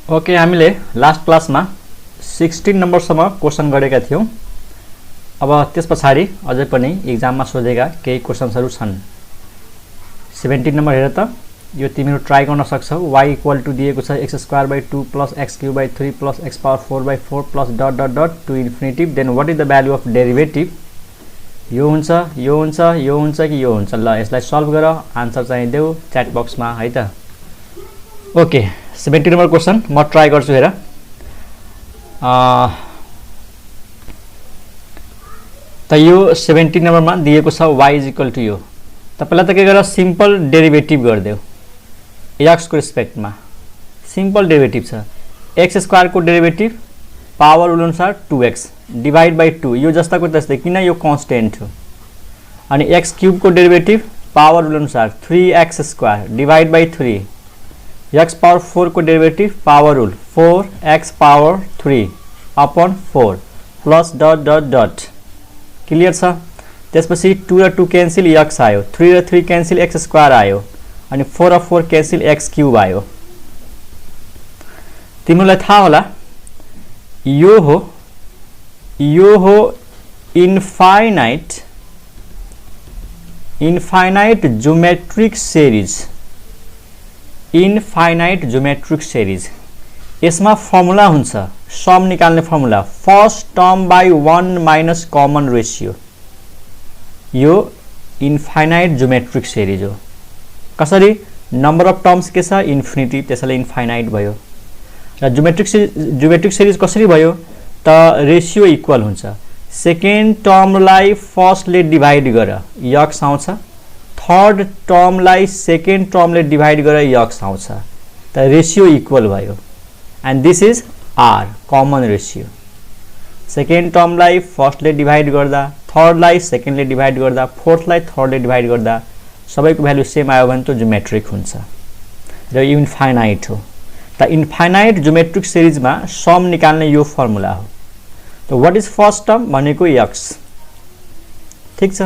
Okay, हामीले last क्लासमा 16 नम्बरसम्म question गरेका थियौं। अब त्यसपछि अझै पनि एक्जाममा सोधेका केही क्वेशन्सहरु छन्। 17 नम्बर हेर त, यो तिमीहरु ट्राई गर्न सक्छौ। y इक्वल टु दिएको छ x²/2 + x³/3 + x⁴/4 plus dot dot dot to infinity. Then what is the value of derivative? यो हुन्छ, यो हुन्छ, यो हुन्छ कि यो हुन्छ? ल, यसलाई सल्भ गर, आन्सर चाहिँ देऊ च्याट बक्समा है त। ओके, 17 नम्बर क्वेशन म ट्राई गर्छु। हेर, त यो 17 नम्बरमा दिएको छ y इज इक्वल टु यो। त पहिला त के गर, सिम्पल डेरिभेटिभ गर्देऊ x को रेस्पेक्टमा। सिम्पल डेरिभेटिभ छ, x² को डेरिभेटिभ पावर रूल अनुसार 2x डिवाइड बाइ 2, यो जस्ताको त्यस्तै, किन यो कन्स्टेन्ट हो। अनि x³ को डेरिभेटिभ पावर रूल अनुसार 3x² डिवाइड बाइ 3, x⁴ को derivative power rule 4x⁴ upon 4 plus dot dot dot. Clear छ? त्यसपछि 2 र 2 क्यान्सल x आयो, 3 र 3 क्यान्सल x² आयो, अनि 4 र 4 क्यान्सल x³ आयो। तिमीलाई थाहा होला यो हो infinite geometric series. Infinite geometric series, यसमा फर्मुला हुन्छ, सम निकाल्ने formula, first term by 1 minus common ratio. यो इन्फाइनाइट ज्योमेट्रिक सिरिज हो। कसरी? नम्बर अफ टर्म्स के छ? इन्फिनिटी, त्यसैले इन्फाइनाइट भयो। र ज्योमेट्रिक सिरिज कसरी भयो त? रेशियो इक्वल हुन्छ, सेकेन्ड टर्मलाई फर्स्टले डिवाइड गर x आउँछ, थर्ड टर्मलाई सेकेन्ड टर्मले डिवाइड गर x आउँछ। त रेशियो इक्वल भयो, and this is r, common ratio. Second टर्मलाई फर्स्टले डिवाइड गर्दा, थर्डलाई सेकेन्डले डिवाइड गर्दा, फोर्थलाई थर्डले डिवाइड गर्दा सबैको भ्यालु सेम आयो भने त ज्योमेट्रिक हुन्छ र यो इन्फाइनाइट हो। त इन्फाइनाइट ज्योमेट्रिक सिरिजमा सम निकाल्ने यो फर्मुला हो। त व्हाट इज फर्स्ट टर्म भनेको x, ठीक छ।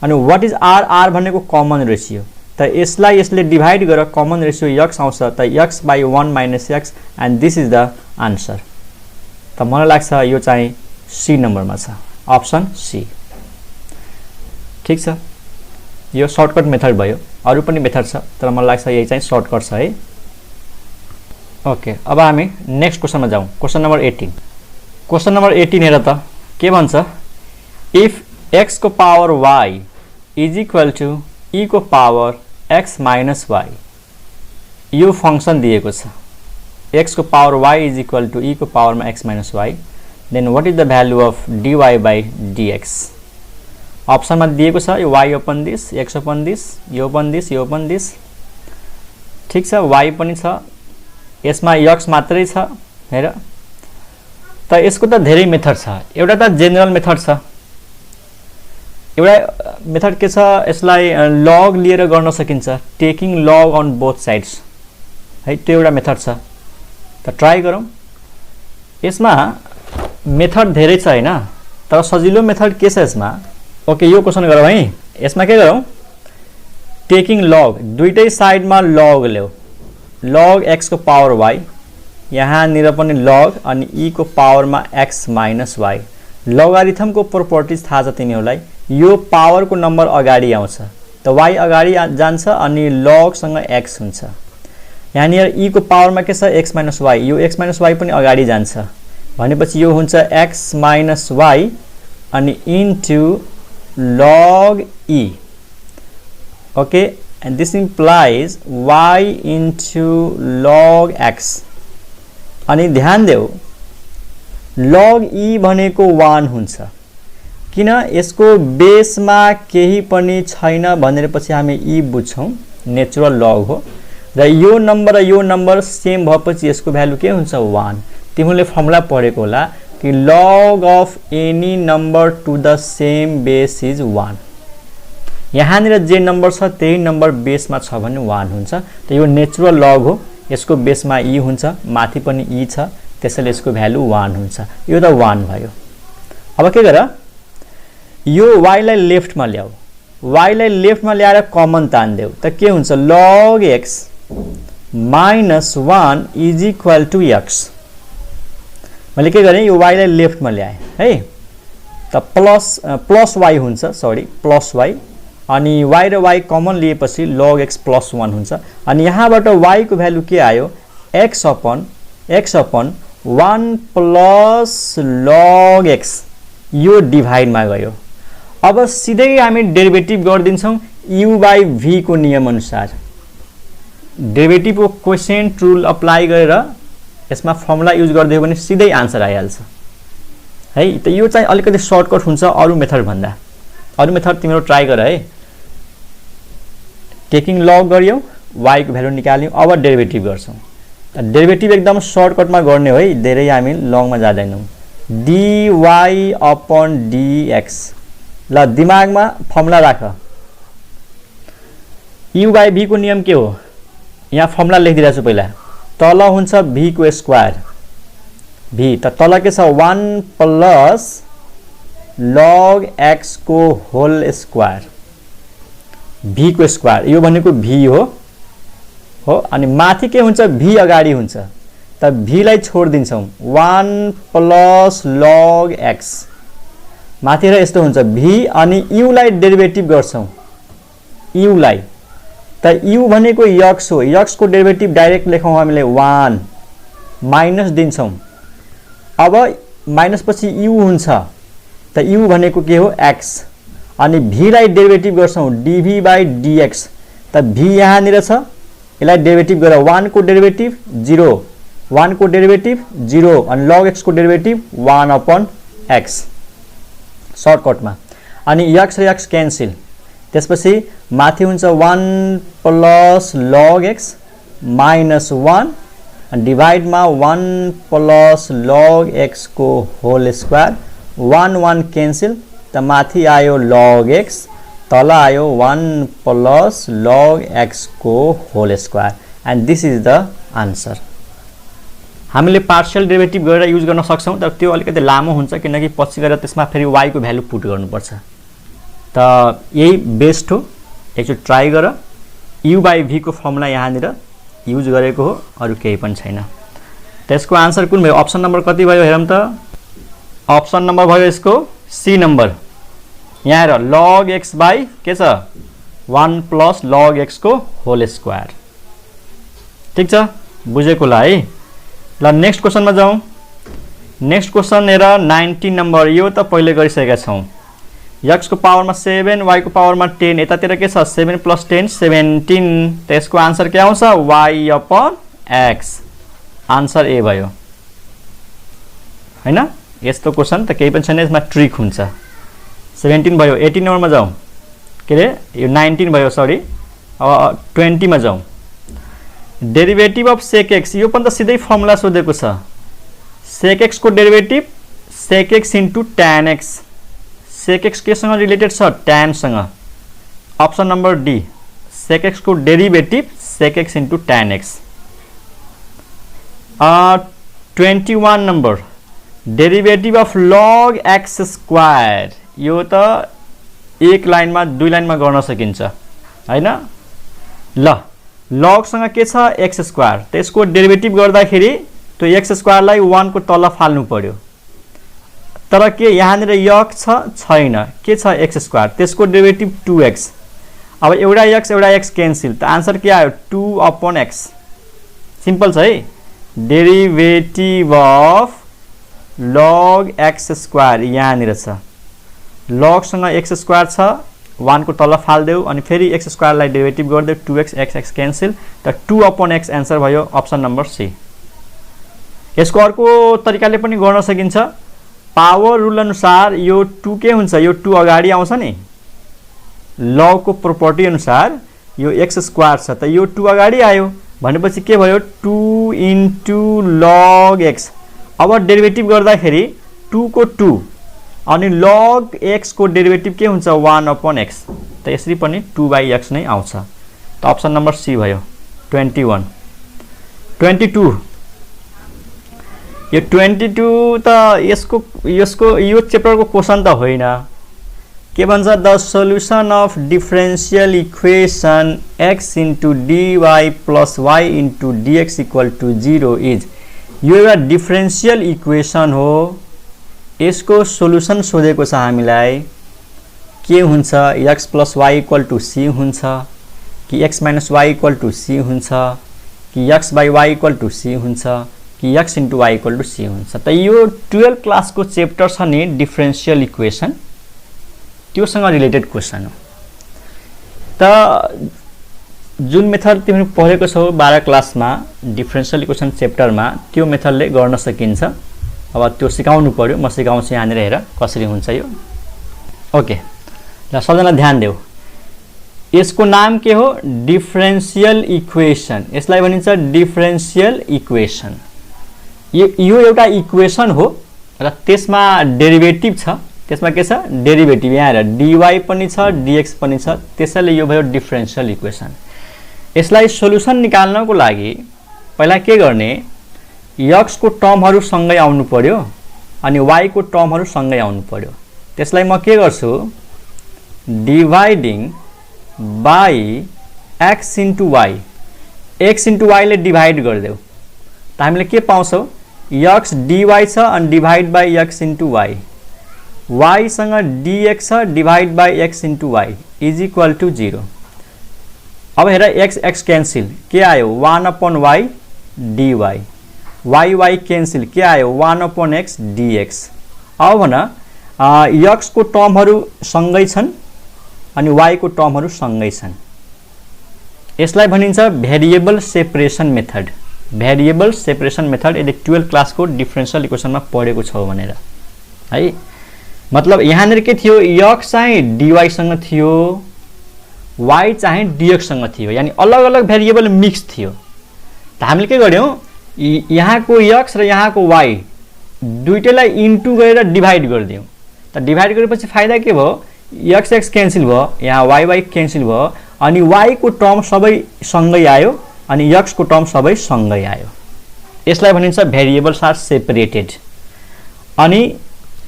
अनि व्हाट इज r? r भनेको कमन रेशियो। त यसलाई यसले डिवाइड गर, कमन रेशियो x आउँछ, त x/1 minus x, and this is the answer. त मलाई लाग्छ यो चाहिँ सी नम्बरमा छ, अप्सन सी, ठीक छ। यो सर्टकट मेथड भयो, अरु पनि मेथड छ, तर मलाई लाग्छ यही चाहिँ सर्टकट छ है। ओके, अब हामी नेक्स्ट क्वेशनमा जाउँ। Question number 18। क्वेशन नम्बर 18 हेर त, के भन्छ? इफ x को power y is equal to e को पावर x माइनस y, यो फंक्शन दिएको छ, x को power y is equal to e को पावरमा x minus y, then what is the value of dy by dx? अप्सनमा दिएको छ यो y open this, x open this, यो ओपन दिस, यो ओपन दिस, ठीक छ। y पनि छ, यसमा x मात्रै छ। हेर त, यसको त धेरै मेथड छ। एउटा त जेनरल मेथड छ, एउटा मेथड के छ, यसलाई लग लिएर गर्न सकिन्छ, taking log on both sides है, त्यो एउटा मेथड छ। त ट्राई गरौँ। यसमा मेथड धेरै छ हैन, तर सजिलो मेथड के छ यसमा? ओके, यो क्वेशन गरौँ है। यसमा के गरौँ? टेकिङ लग, दुईटै साइडमा लग ल्याऊ, लग x को पावर y, यहाँनिर पनि लग, अनि e को पावरमा x माइनस y। लगारिथमको प्रोपर्टिज थाहा छ तिमीहरूलाई, यो पावरको नम्बर अगाडि आउँछ, त y अगाडि जान्छ अनि लगसँग x हुन्छ। यहाँनिर e को पावरमा के छ? x माइनस y, यो x माइनस y पनि अगाडि जान्छ, भनेपछि यो हुन्छ x माइनस y अनि into log e। Okay, and this implies y into log x। अनि ध्यान देऊ, log e भनेको 1 हुन्छ, किन? यसको बेसमा केही पनि छैन भनेर पछि हामी e बुझ्छौं, नेचुरल log हो, र यो नम्बर सेम भएपछि यसको भ्यालु के हुन्छ? 1। तिमीले फर्मुला पढेको होला कि log of any number to the same base is 1। यहाँनिर जे नम्बर छ त्यही नम्बर बेसमा छ भने 1 हुन्छ। त यो नेचुरल लग हो, यसको बेसमा e हुन्छ, माथि पनि e छ, त्यसैले यसको भ्यालु 1 हुन्छ। यो त 1 भयो। अब के गर, यो y लाई लेफ्टमा ल्याऊ, y लाई लेफ्टमा ल्याएर कमन तान्देऊ, त के हुन्छ? log x minus 1 is equal to x. मैले के गरेँ, यो वाईलाई लेफ्टमा ल्याएँ है, त प्लस वाई हुन्छ, सरी प्लस वाई, अनि वाई र वाई कमन लिएपछि लग एक्स प्लस 1 हुन्छ। अनि यहाँबाट वाई को भ्यालु के आयो, एक्स अपन 1 प्लस लग एक्स, यो डिभाइडमा गयो। अब सिधै हामी डेरिभेटिभ गरिदिन्छौँ यु बाई भी को नियम अनुसार। डेरिभेटिभको क्वोसिएन्ट रुल अप्लाई गरेर यसमा फर्मुला युज गरिदियो भने सिधै आन्सर आइहाल्छ है। त यो चाहिँ अलिकति सर्टकट हुन्छ अरु मेथड भन्दा। अरु मेथड तिम्रो ट्राई गर है। टेकिङ लग गरियौ, y को भ्यालु निकाल्यौ, अब डेरिभेटिभ गर्छौं। डेरिभेटिभ एकदम सर्टकटमा गर्ने हो है, धेरै हामी लङमा जादैनौं। dy अपन dx, ल दिमागमा फर्मुला राख। u बाई v को नियम के हो, यहाँ फर्मुला लेखिदिरहेको छु पहिला। तल हुन्छ v को स्क्वायर, v त तल के छ 1 प्लस लग x को होल स्क्वायर, v को स्क्वायर, यो भनेको v हो। अनि माथि के हुन्छ, v अगाडि हुन्छ, त v लाई छोड्दिन्छौं, 1 प्लस लग x, माथि र यस्तो हुन्छ v, अनि u लाई डेरिभेटिभ गर्छौं, u लाई, त u भनेको x हो, x को डेरिभेटिभ डाइरेक्ट लेखौं हामीले 1, माइनस दिन्छौं। अब माइनस पछि u हुन्छ, त u भनेको के हो, x, अनि v लाई डेरिभेटिभ गर्छौं dv बाई dx, त v यहाँ निर छ, यसलाई डेरिभेटिभ गरेर 1 को डेरिभेटिभ 0, 1 को डेरिभेटिभ 0, अनि log x को डेरिभेटिभ 1 अपन x सर्टकटमा। अनि x र x क्यान्सल, त्यसपछि माथि हुन्छ 1 प्लस log x माइनस 1, डिभाइडमा 1 प्लस log x को होल स्क्वायर, 1 1 क्यान्सल, त माथि आयो log x, तल आयो 1 प्लस log x को whole square, and this is the answer. हामीले पार्शियल डेरिभेटिभ गरेर युज गर्न सक्छौं, तर त्यो अलिकति लामो हुन्छ किनकि पछि गएर त्यसमा फेरि y को भ्यालु पुट गर्नुपर्छ। त यही बेस्ट हो, एकचोटि ट्राई गर। u बाई v को फर्मुला यहाँनिर युज गरेको हो, अरु केही पनि छैन। त्यसको आन्सर कुन भयो, अप्सन नम्बर कति भयो हेरौँ त। अप्सन नम्बर भयो यसको सी नम्बर। यहाँ हेर, log x बाई के छ 1 प्लस log x को होल स्क्वायर। ठीक छ, बुझेको ल है। ल नेक्स्ट क्वेशनमा जाउँ। नेक्स्ट क्वेशन हेर 19 नम्बर, यो त पहिले गरिसकेका छौं। x को पावरमा 7, y को पावरमा 10, यतातिर के छ 7 प्लस 10 17, त यसको आन्सर के आउँछ, y अपन x, आन्सर ए भयो हैन। यस्तो क्वेशन त केही पनि छैन, यसमा ट्रिक हुन्छ। 17 भयो। 18 नम्बरमा जाउँ, के रे यो 19 भयो, सरी। अब 20 मा जाउँ। डेरिभेटिभ अफ sec x, यो पनि त सिधै फर्मुला सोधेको छ। sec x को derivative sec x into tan x, sec x केसँग रिलेटेड छ, tan सँग। Option number D, sec x को derivative sec x into tan x। 21 number, derivative of log x square, यो त एक लाइनमा दुई लाइनमा गर्न सकिन्छ हैन। ल log सँग के छ x स्क्वायर, त्यसको डेरिभेटिभ गर्दाखेरि त्यो x स्क्वायरलाई 1 को तल फाल्नु पर्यो, तर के यहाँनिर x छैन, के छ x स्क्वायर, त्यसको डेरिभेटिभ 2x। अब एउटा x क्यान्सल, त आन्सर के आयो 2 अपन x। सिम्पल छ है। Derivative of log x square यहाँनिर छ, log सँग x स्क्वायर छ, 1 को तल फाल्देऊ, अनि फेरि x स्क्वायरलाई डेरिभेटिभ गर्दै 2x x क्यान्सल, त 2 अपन x आन्सर भयो अप्सन नम्बर सी। यसको अर्को तरिकाले पनि गर्न सकिन्छ। पावर रुल अनुसार यो 2 के हुन्छ, यो 2 अगाडि आउँछ नि, log को प्रोपर्टी अनुसार यो x स्क्वायर छ, त यो 2 अगाडि आयो भनेपछि के भयो 2 इन्टु log x। अब डेरिभेटिभ गर्दाखेरि 2 को 2, अनि log x को डेरिभेटिभ के हुन्छ 1 अपन x, त यसरी पनि 2/x नै आउँछ। त अप्सन नम्बर सी भयो 21। 22, यो 22 त यसको यो च्याप्टरको क्वेशन त होइन, के भन्छ the solution of differential equation x into dy plus y into dx equal to 0 is. यो एउटा डिफरेन्शियल इक्वेसन हो, यसको सोल्युसन सोधेको छ हामीलाई। के हुन्छ x plus y equal to c हुन्छ कि x minus y equal to c हुन्छ कि x by y equal to c हुन्छ कि x into y equal to c हुन्छ। त यो 12 क्लासको चेप्टर छ नि डिफरेन्शियल इक्वेसन, त्योसँग रिलेटेड क्वेसन हो। त जुन मेथड तिमीले पढेको छौ 12 क्लासमा डिफरेन्शियल इक्वेसन चेप्टरमा, त्यो मेथडले गर्न सकिन्छ। अब त्यो सिकाउनु पर्यो, म सिकाउँछु यहाँनिर, हेर कसरी हुन्छ यो। ओके, ल सबैजना ध्यान देऊ। यसको नाम के हो? Differential equation. यसलाई भनिन्छ डिफरेन्शियल इक्वेसन। यो एउटा इक्वेसन हो र त्यसमा डेरिभेटिभ छ। त्यसमा के छ? डेरिभेटिभ। यहाँ हेर dy पनि छ dx पनि छ, त्यसैले यो भयो डिफरेन्शियल इक्वेसन। यसलाई सोल्युसन निकाल्नको लागि पहिला के गर्ने? x को टर्महरु सँगै आउनु पर्यो अनि y को टर्महरु सँगै आउनु पर्यो। त्यसलाई म के गर्छु? Dividing by x into y। x into y ले डिभाइड गरिदेऊ त हामीले के पाउँछौ? x dy छ अनि divide by x into y, y सँग dx छ divide by x into y is equal to 0। अब हेर x क्यान्सिल, के आयो? 1 upon y dy, y cancel, के आयो? 1 अपन x dx। अब भन x को टर्महरु सँगै छन् अनि y को टर्महरु सँगै छन्। यसलाई भनिन्छ variable separation method. Variable separation method यदि 12 क्लासको डिफरेन्शियल इक्वेसनमा पढेको छौ भनेर है। मतलब यहाँनिर के थियो? x चाहिँ dy सँग थियो, y चाहिँ dx सँग थियो, यानी अलग अलग भेरिएबल मिक्स थियो। त हामीले के गर्यौं? यहाँको x र यहाँको y दुईटैलाई इन्टु गरेर डिभाइड गरिदियौं। त डिभाइड गरेपछि फाइदा के भयो? x क्यान्सिल भयो, यहाँ y क्यान्सिल भयो अनि y को टर्म सबै सँगै आयो अनि x को टर्म सबै सँगै आयो। यसलाई भनिन्छ भेरिएबल्स आर सेपरेटेड। अनि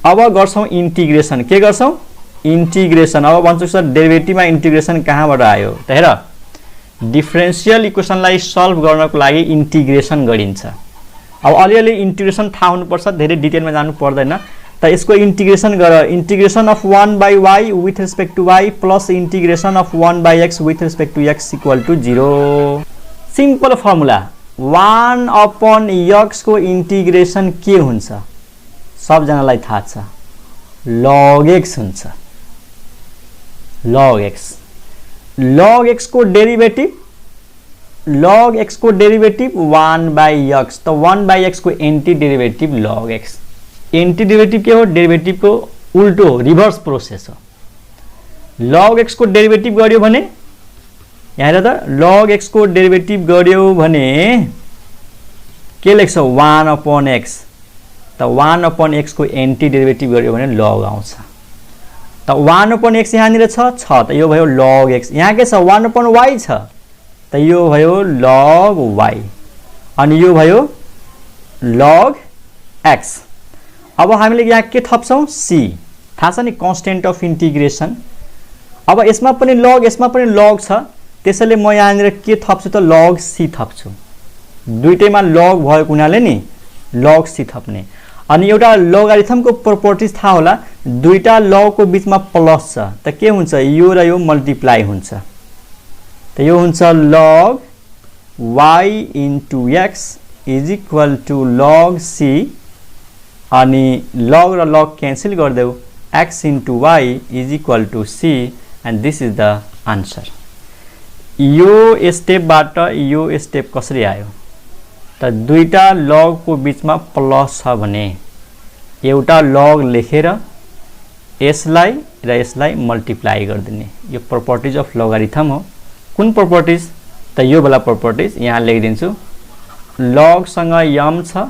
अब गर्छौं इन्टिग्रेसन। के गर्छौं? इन्टिग्रेसन। अब भन्छौ सर डेरिभेटिभमा इन्टिग्रेसन कहाँबाट आयो? त हेर डिफरेन्शियल इक्वेसनलाई सल्भ गर्नको लागि इन्टिग्रेसन गरिन्छ। अब अलिअलि इन्टिग्रेसन थाहा हुनुपर्छ, धेरै डिटेलमा जानु पर्दैन। त यसको इन्टिग्रेसन गर। Integration of 1 by y with respect to y plus integration of 1 by x with respect to x equal to 0। Simple formula 1 upon x को इन्टिग्रेसन के हुन्छ? सबजनालाई थाहा छ, log x हुन्छ। log x। log x को derivative, log x को derivative 1 by x। त 1 by x को anti derivative log x। Anti derivative के हो? डेरिभेटिभ को उल्टो हो, रिभर्स प्रोसेस हो। log x को डेरिभेटिभ गर्यो भने यहाँ हेर त, log x को डेरिभेटिभ गर्यो भने के लेख्छौ? 1 अपन x। त 1 अपन x को एन्टी डेरिभेटिभ गर्यो भने log आउँछ। त 1 अपन x यहाँनिर छ, त यो भयो log x। यहाँ के छ? 1 अपन y छ, त यो भयो log y अनि यो भयो log x। अब हामीले यहाँ के थप्छौं? c। थाहा छ नि कन्स्टेन्ट अफ इन्टिग्रेसन। अब यसमा पनि log यसमा पनि log छ, त्यसैले म यहाँनिर के थप्छु त? log c थप्छु। दुईटैमा log भएको हुनाले नि log c थप्ने। अनि एउटा लोगारिथमको प्रोपर्टिज थाहा होला, दुईटा log को बीचमा प्लस छ, त के हुन्छ? यो र यो मल्टिप्लाई हुन्छ। त यो हुन्छ log y into x is equal to log c अनि log र log क्यान्सिल गरिदेऊ, x into y is equal to c and this is the answer. यो स्टेपबाट यो स्टेप कसरी आयो? त दुईटा log को बीचमा प्लस छ भने एउटा log लेखेर यसलाई र यसलाई मल्टिप्लाई गरिदिने। यो प्रोपर्टिज अफ लोगारिथम हो। कुन प्रोपर्टिज? त यो वाला प्रोपर्टिज यहाँ लेखिदिन्छु। log सँग m छ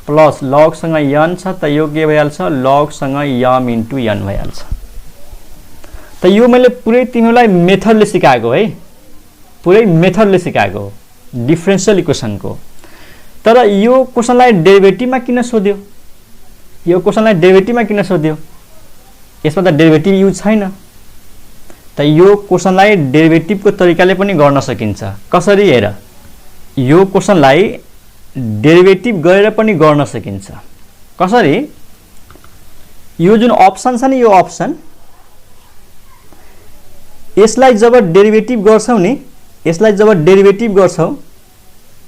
प्लस log सँग n छ, त यो के भइहाल्छ? log सँग m इन्टु n भइहाल्छ। त यो मैले पुरै तिमीलाई मेथडले सिकाएको है, पुरै मेथडले सिकाएको हो डिफरेन्शियल इक्वेसनको। तर यो क्वेसनलाई डेरिभेटिभमा किन सोध्यो? यो क्वेसनलाई डेरिभेटिभमा किन सोध्यो? यसमा त डेरिभेटिभ युज छैन। त यो क्वेशनलाई डेरिभेटिभको तरिकाले पनि गर्न सकिन्छ। कसरी हेर, यो क्वेशनलाई डेरिभेटिभ गरेर पनि गर्न सकिन्छ। कसरी, यो जुन अप्सन छ नि, यो अप्सन, यसलाई जब डेरिभेटिभ गर्छौ नि, यसलाई जब डेरिभेटिभ गर्छौ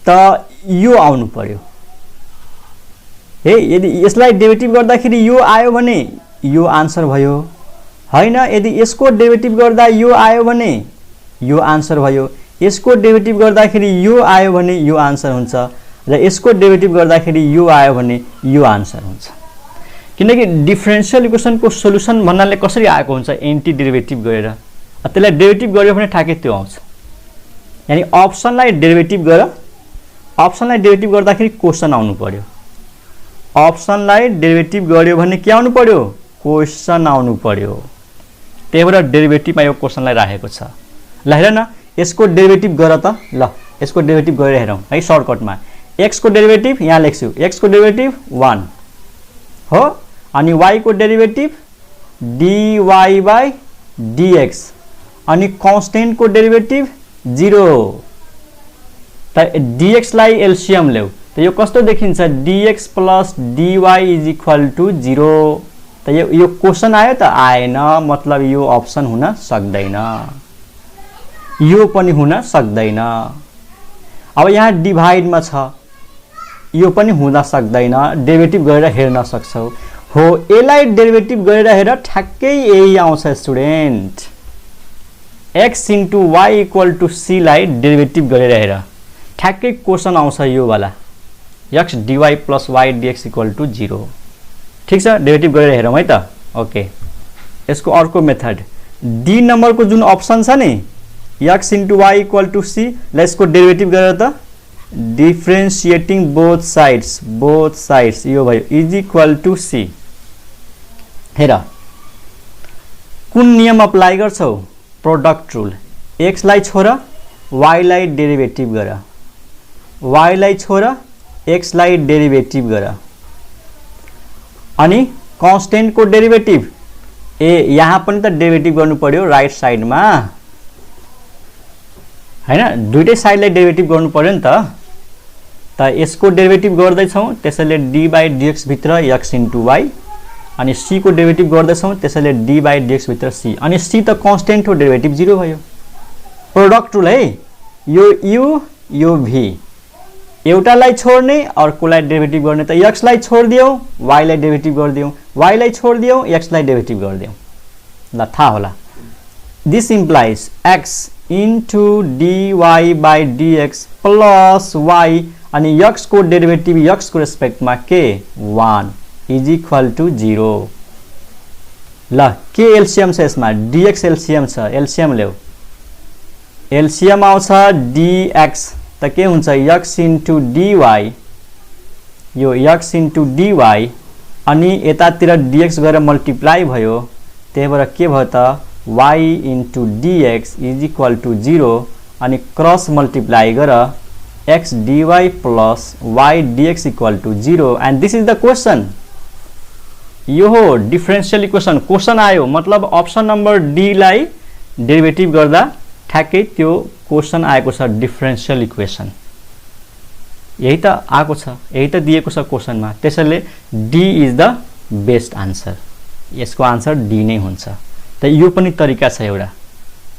त यो आउनु पर्यो है। यदि यसलाई डेरिभेटिभ गर्दाखेरि यो आयो भने यो आन्सर भयो हैन। यदि यसको डेरिभेटिभ गर्दा यो आयो भने यो आन्सर भयो। यसको डेरिभेटिभ गर्दाखेरि यो आयो भने यो आन्सर हुन्छ र यसको डेरिभेटिभ गर्दाखेरि यो आयो भने यो आन्सर हुन्छ। किनकि डिफरेन्शियल इक्वेसनको सोलुसन भन्नाले कसरी आएको हुन्छ, एन्टी डेरिभेटिभ गरेर। त्यसलाई डेरिभेटिभ गर्यो भने ठ्याक्कै त्यो आउँछ। यानी अप्सनलाई डेरिभेटिभ गर, अप्सनलाई डेरिभेटिभ गर्दाखेरि क्वेसन आउनु पर्यो। अप्सनलाई डेरिभेटिभ गर्यो भने के आउनु पर्यो, क्वेसन आउनु पर्यो। त्यही भएर डेरिभेटिभमा यो क्वेसनलाई राखेको छ। ल हेर न, यसको डेरिभेटिभ गर त। ल यसको डेरिभेटिभ गरेर हेरौँ है सर्टकटमा। x को डेरिभेटिभ यहाँ लेख्छु, x को डेरिभेटिभ 1 हो, अनि y को डेरिभेटिभ dy by dx, अनि कन्स्टेन्ट को डेरिभेटिभ 0। त dx लाई एलसीएम ल्याऊ त यो कस्तो देखिन्छ, dx plus dy is equal to 0। त यो क्वेशन आयो त आएन, मतलब यो अप्सन हुन सक्दैन, यो पनि हुन सक्दैन। अब यहाँ डिभाइडमा छ, यो पनि हुन सक्दैन, डेरिभेटिभ गरेर हेर्न सक्छौ। हो, यसलाई डेरिभेटिभ गरेर हेर, ठ्याक्कै यही आउँछ student. x into Y equal to c लाई डेरिभेटिभ गरेर हेर, ठ्याक्कै क्वेसन आउँछ यो वाला, x dy plus y dx equal to 0। ठिक छ, डेरिभेटिभ गरेर हेरौँ है त। ओके, यसको अर्को मेथड, डी नम्बरको जुन अप्सन छ नि, x into Y equal to c, ल यसको डेरिभेटिभ गरेर त, डिफ्रेन्सिएटिङ बोथ साइड्स यो भयो, इज इक्वल टू c। हेर कुन नियम अप्लाई गर्छौ, प्रोडक्ट रुल। x लाई छोड, y लाई डेरिभेटिभ गर, y लाई छोड, x लाई डेरिभेटिभ गर, अनि कन्स्टेन्ट को डेरिभेटिभ यहाँ पनि त डेरिभेटिभ गर्नु पर्यो राइट साइडमा हैन, दुईटै साइडलाई डेरिभेटिभ गर्नु पर्यो नि त यसको डेरिभेटिभ गर्दैछौँ, त्यसैले d बाई dx भित्र x इन्टु y, अनि c को डेरिभेटिभ गर्दैछौँ, त्यसैले d बाई dx भित्र c, अनि c त कन्स्टेन्ट हो, डेरिभेटिभ 0 भयो। प्रोडक्ट रुल है, यो u यो v, एउटालाई छोड्ने अर्कोलाई डेरिभेटिभ गर्ने, त x लाई छोडिदियौ y लाई डेरिभेटिभ गरिदियौ, y लाई छोडिदियौ x लाई डेरिभेटिभ गरिदियौ। ल थाहा होला, this implies x into dy by dx plus y, अनि x को डेरिभेटिभ x को रेस्पेक्टमा के 1 इज इक्वल टू 0। ल के एलसीएम छ यसमा, dx एलसीएम छ, एलसीएम ल्याऊ। एलसीएम आउँछ dx, त के हुन्छ x इन्टु dy, यो x इन्टु dy, अनि यतातिर dx गरेर मल्टिप्लाई भयो, त्यही भएर के भयो त y into dx is equal to 0, अनि क्रस मल्टिप्लाई गर x dy plus y dx equal to 0, and this is the question. यो हो डिफरेन्शियल इक्वेसन। क्वेसन आयो मतलब अप्सन नम्बर डी लाई डेरिभेटिभ गर्दा ठ्याक्कै त्यो क्वेसन आएको छ, डिफरेन्शियल इक्वेसन। यही त आएको छ, यही त दिएको छ क्वेसनमा, त्यसैले D is the best answer. यसको आन्सर डी नै हुन्छ। त यो पनि तरिका छ एउटा,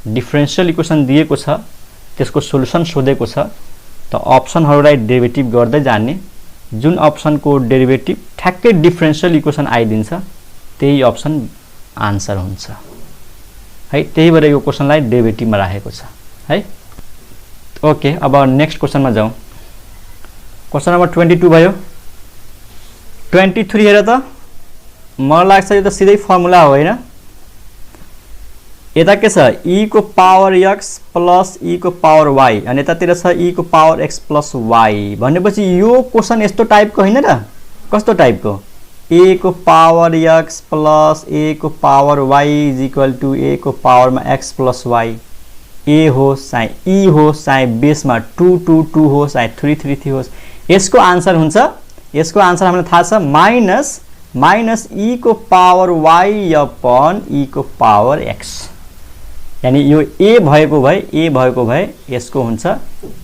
डिफरेन्शियल इक्वेसन दिएको छ, त्यसको सोलुसन सोधेको छ, त अप्सनहरूलाई डेरिभेटिभ गर्दै जाने, जुन अप्सनको डेरिभेटिभ ठ्याक्कै डिफरेन्शियल इक्वेसन आइदिन्छ त्यही अप्सन आन्सर हुन्छ है। त्यही भएर यो क्वेसनलाई डेरिभेटिभमा राखेको छ है। ओके, अब नेक्स्ट क्वेसनमा जाउँ। क्वेसन नम्बर 22 भयो। 23 हेर त, मलाई लाग्छ यो त सिधै फर्मुला हो हैन। यता के छ, e को पावर x प्लस e को पावर y, अनि यतातिर छ e को पावर x प्लस y, भनेपछि यो क्वेसन यस्तो टाइपको हैन र। कस्तो टाइपको, a को पावर x प्लस a को power y is equal to a को पावरमा x प्लस y, a हो चाहे e हो चाहे बेसमा 2 2 2 होस् चाहे 3 3 3 होस्, यसको आन्सर हुन्छ, यसको आन्सर हामीलाई थाहा छ माइनस माइनस ई को पावर वाई अपन ई को पावर एक्स, यानी यो ए भएको भए यसको हुन्छ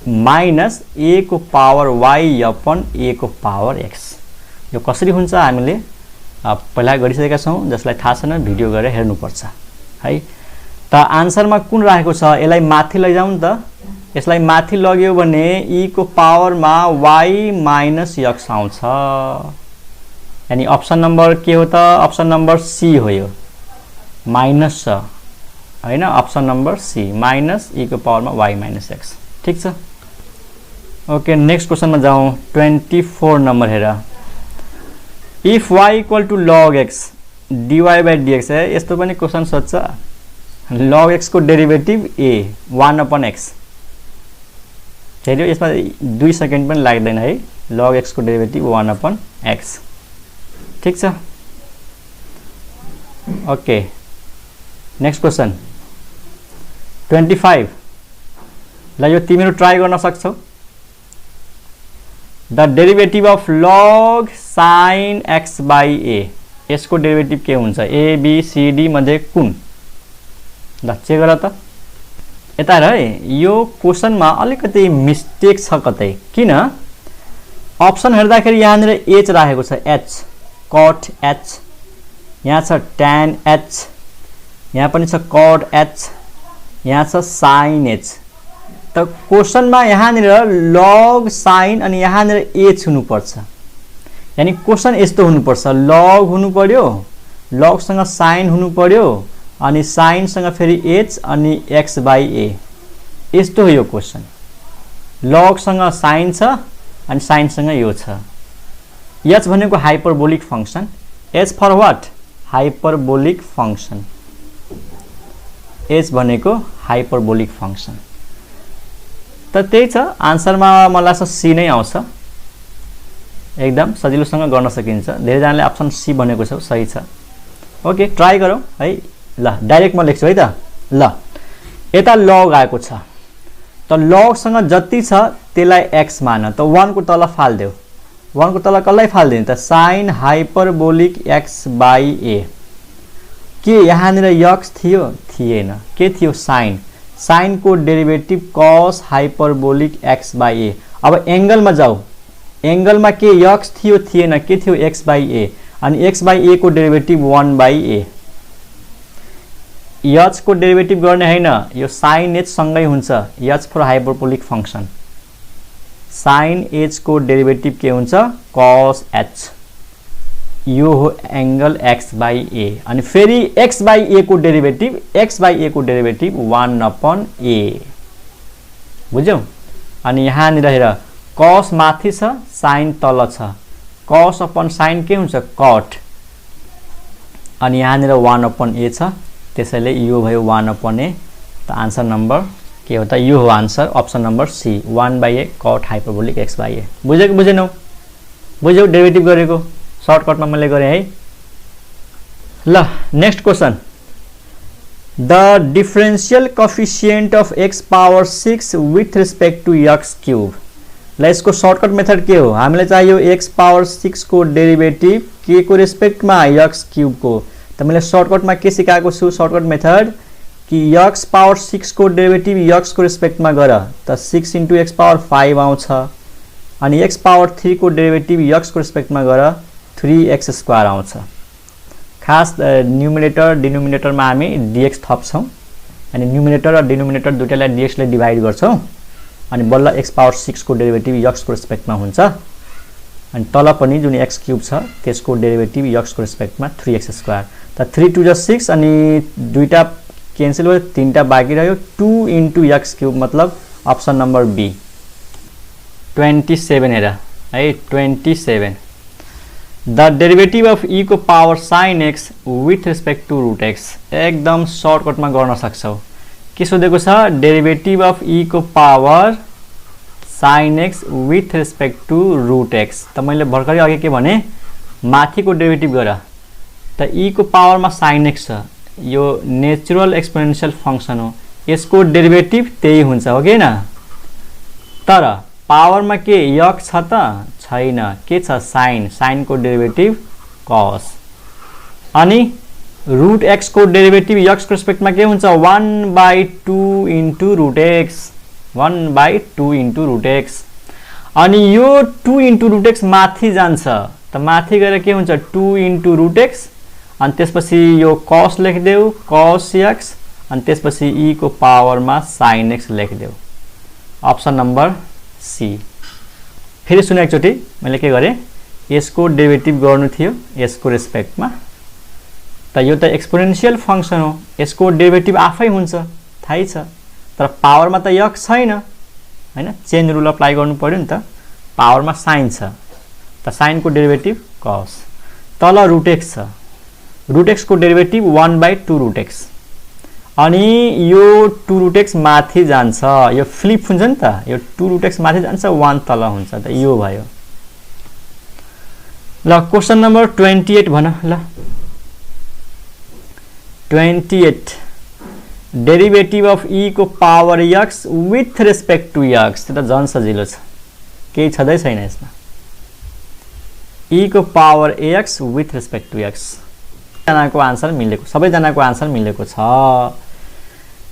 माइनस ए को पावर वाई अपन ए को पावर एक्स। यो कसरी हुन्छ हामीले पहिला गरिसकेका छौं, जसलाई थाहा छैन भिडियो गरेर हेर्नुपर्छ है। त आन्सरमा कुन राखेको छ, यसलाई माथि लैजाउँ नि त। यसलाई माथि लग्यो भने ई को पावरमा y माइनस x आउँछ, यानी अप्सन नम्बर के हो त, अप्सन नम्बर सी हो, यो माइनस छ हैन, अप्सन नम्बर सी माइनस ई को पावरमा y माइनस x। ठीक छ, ओके नेक्स्ट क्वेशनमा जाउँ। 24 नम्बर हेर, if y equal to log x dy by dx है। यस्तो पनि क्वेशन सोध्छ, log x को डेरिभेटिभ a 1 अपन x। हेर्यो यसमा 2 सेकेन्ड पनि लाग्दैन है, log x को डेरिभेटिभ 1 अपन x। ठीक छ, ओके नेक्स्ट क्वेशन 25। ल यो तिमीहरु ट्राई गर्न सक्छौ। The derivative of log sin x by a, यसको डेरिभेटिभ के हुन्छ, a b c d मध्ये कुन? ल चेक गर त। यता हेर है, यो क्वेशनमा अलिकति मिस्टेक छ कतै, किन? अप्सन हेर्दाखेरि यहाँनिर h राखेको छ, h cot h, यहाँ छ tan h, यहाँ पनि छ cot h, यहाँ छ sin h। त क्वेशनमा यहाँनिर log sin अनि यहाँनिर h हुनुपर्छ, यानी क्वेशन यस्तो हुनुपर्छ, log हुनु पर्यो, log सँग sin हुनु पर्यो, अनि sin सँग फेरि h अनि x by a। यस्तो हो यो क्वेशन, log सँग sin छ अनि sin सँग यो छ। h भनेको hyperbolic function, h for what, hyperbolic function, h भनेको हाइपरबोलिक फंक्शन। त त्यही छ, आन्सरमा मलाई लाग्छ सी नै आउँछ, एकदम सजिलोसँग गर्न सकिन्छ। धेरैजनाले अप्सन सी भनेको छ, सही छ। ओके ट्राई गरौँ है। ल डाइरेक्ट म लेख्छु है त। ल यता log आएको छ, त log सँग जति छ त्यसलाई x मान, त 1 को तल फाल्देऊ, 1 को तल कसलाई फाल्दिने त, sin hyperbolic x by a। के यहाँनिर x थियो, थिएन, के थियो sin, sin को derivative cos hyperbolic x by a। अब एंगलमा जाऊ, एंगलमा के x थियो, थिएन, के थियो x by a, अनि x by a को डेरिभेटिभ 1 by a। h को डेरिभेटिभ गर्ने हैन, यो sin h सँगै हुन्छ, h फर हाइपरबोलिक फंक्शन, sin h को डेरिभेटिभ के हुन्छ, cos h। यो हो एंगल x by a, अनि फेरि x by a को डेरिभेटिभ, x by a को डेरिभेटिभ 1 अपन a। बुझ्यौ? अनि यहाँनिर हेर, cos माथि छ, sin तल छ, cos अपन sin के हुन्छ, cot, अनि यहाँनिर 1 अपन a छ, त्यसैले यो भयो 1 अपन a। त आन्सर नम्बर के हो त, यो हो answer, option number C 1 by a cot hyperbolic x by a। बुझ्यो कि बुझेनौ? बुझ्यौ डेरिभेटिभ गरेको, सर्टकटमा मैले गरे है। ल next question, the differential coefficient of x power 6 with respect to x cube. ल यसको सर्टकट मेथड के हो, हामीले चाहियो x पावर 6 को डेरिभेटिभ के को रेस्पेक्टमा, x क्यूब को। त मैले सर्टकटमा के सिकाएको छु, सर्टकट मेथड कि x पावर 6 को डेरिभेटिभ x को रेस्पेक्टमा गर, त 6 * x पावर 5 आउँछ, अनि x पावर 3 को डेरिभेटिभ x को रेस्पेक्टमा गर 3x² आउँछ। खास न्युमिनेटर डिनोमिनेटरमा हामी dx थप्छौं, अनि न्युमिनेटर र डिनोमिनेटर दुटैलाई dx ले डिवाइड गर्छौं, अनि बल्ल x पावर 6 को डेरिभेटिभ x को रेस्पेक्टमा हुन्छ, अनि तल पनि जुन x क्यूब छ त्यसको डेरिभेटिभ x को रेस्पेक्टमा 3x²। त 3 * 2 = 6, अनि दुईटा क्यान्सल भयो, तीनटा बाँकी रह्यो, 2 * x क्यूब मतलब अप्सन नम्बर बी। 27 हेर है, 27 द डेरिभेटिभ अफ e को power sin x with respect to root x। एकदम सर्टकटमा गर्न सक्छौ। के सोधेको छ, डेरिभेटिभ अफ e को power sin x with respect to root x। त मैले भर्खरै अघि के भने, माथिको डेरिभेटिभ गर, त e को पावरमा sin x छ, यो नेचुरल एक्सपोनेन्शियल फंक्शन हो, यसको डेरिभेटिभ त्यही हुन्छ, हो कि न? तर पावरमा के x छ त छैन, के छ sin, sin को डेरिभेटिभ cos अनि रुट x को डेरिभेटिभ x को रेस्पेक्टमा के हुन्छ 1/2 into root x 1/2 into root x अनि यो 2 इन्टु रुट x माथि जान्छ त माथि गएर के हुन्छ 2 इन्टु रुट x अनि त्यसपछि यो cos लेखिदेऊ cos x अनि त्यसपछि e को पावरमा sin x लेखिदेऊ अप्सन नम्बर सी फेरि सुन एकचोटी मैले के गरे यसको डेरिभेटिभ गर्नु थियो यसको रेस्पेक्टमा त यो त एक्सपोनेन्शियल फंक्सन हो यसको डेरिभेटिभ आफै हुन्छ थाहै छ तर पावरमा त x छैन हैन चेन रुल अप्लाई गर्नु पर्यो नि त पावरमा sin छ त sin को डेरिभेटिभ cos तल रुट x छ रुट x को डेरिभेटिभ 1/2 रुट x अनि यो 2 रुट x माथि जान्छ यो फ्लिप हुन्छ नि त यो 2 रुट x माथि जान्छ 1 तल हुन्छ त यो भयो ल क्वेशन नम्बर 28 भन ल 28 डेरिभेटिभ अफ e को power x with respect to x त झन् सजिलो छ केही छदै छैन यसमा e को power ax with respect to x जनाको आन्सर मिलेको सबै जनाको आन्सर मिलेको छ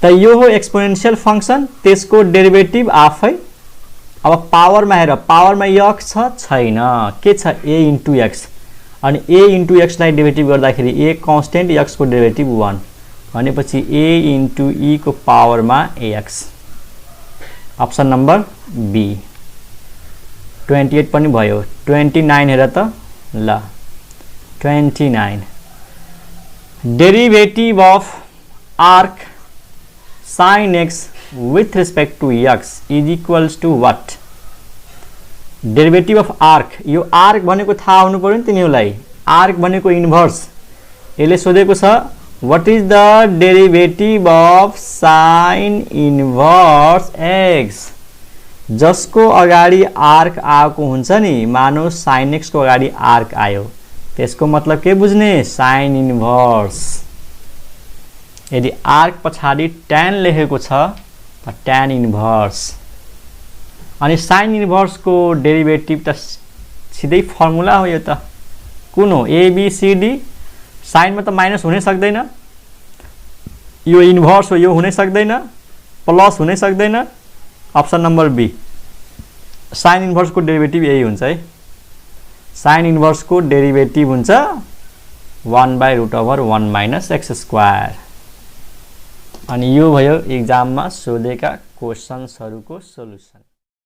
त यो हो एक्सपोनेन्शियल फंक्सन त्यसको डेरिभेटिभ आफै अब पावरमा हेर पावरमा x छ छैन के छ a इन्टु x अनि a इन्टु x लाई डेरिभेटिभ गर्दाखेरि a कन्स्टेन्ट x को डेरिभेटिभ 1 भनेपछि a इन्टु e को पावरमा ax अप्सन नम्बर बी 28 पनि भयो 29 हेर त ल 29 derivative of arc sin x with respect to x is equals to what derivative of arc यो आर्क भनेको थाहा हुनु पर्यो नि तिमीलाई आर्क भनेको इन्भर्स यसले सोधेको छ what is the derivative of sin inverse x जसको अगाडि आर्क आएको हुन्छ नि मानौ sin x को अगाडि आर्क आयो त्यसको मतलब के बुझ्ने sin इन्भर्स यदि आर्क पछाडि tan लेखेको छ त tan इन्भर्स अनि sin इन्भर्स को डेरिभेटिभ त सिधै फर्मुला हो यो त कुन हो a b c d sin मा त माइनस हुनै सक्दैन यो इन्भर्स हो यो हुनै सक्दैन प्लस हुनै सक्दैन option number B sin inverse को डेरिभेटिभ यही हुन्छ है sin इन्भर्स को डेरिभेटिभ हुन्छ 1/√1 माइनस x स्क्वायर अनि यो भयो एक्जाममा सोधेका क्वेशन्सहरुको सोलुसन